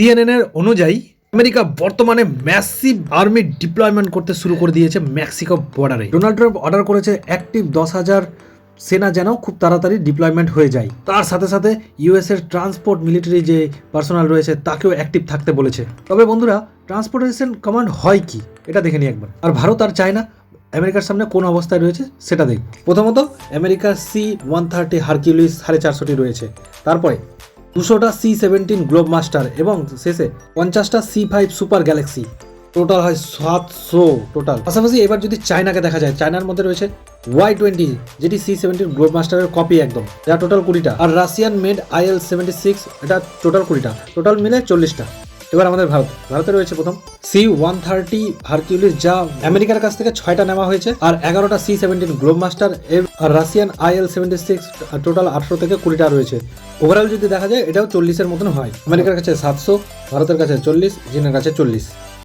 CNN এর অনুযায়ী America বর্তমানে ম্যাসিভ আর্মি ডিপ্লয়মেন্ট করতে শুরু করে দিয়েছে মেক্সিকো বর্ডারে। ডোনাল্ড ট্রাম্প অর্ডার করেছে অ্যাক্টিভ 10,000 সেনা যেন খুব তাড়াতাড়ি ডিপ্লয়মেন্ট হয়ে যায়। তার সাথে সাথে ইউএস এর ট্রান্সপোর্ট মিলিটারি যে পার্সোনাল রয়েছে তাকেও অ্যাক্টিভ থাকতে বলেছে। তবে বন্ধুরা, ট্রান্সপোর্টেশন কমান্ড হয় কি এটা দেখে নিই একবার। আর ভারত আর চায়না আমেরিকার সামনে কোন অবস্থায় রয়েছে সেটা দেখ। প্রথমত আমেরিকার C-130 হারকিউলিস 450টি রয়েছে, তারপরে 200টা C-17 গ্লোব মাস্টার এবং শেষে 50টা C-5 সুপার গ্যালাক্সি। টোটাল হয় 700 টোটাল। পাশাপাশি এবার যদি চায়নাকে দেখা যায়, চায়নার মধ্যে রয়েছে Y-20 যেটি C-17 গ্লোব মাস্টারের কপি একদম, যা টোটাল 20টা। আর রাশিয়ান মেড IL-76 এটা টোটাল 20টা, টোটাল মিলে 40টা। এবার আমাদের ভারতে রয়েছে প্রথম C-130 হারকিউলিস, যা আমেরিকার কাছ থেকে 6টা নেওয়া হয়েছে, আর 11টা C-17 গ্লোব মাস্টার, আর রাশিয়ান IL-76 টোটাল 18 থেকে 20টা রয়েছে। ওভারঅল যদি দেখা যায় এটাও 40-এর মতন হয়। আমেরিকার কাছে 700, ভারতের কাছে 40, চীনের কাছে 40।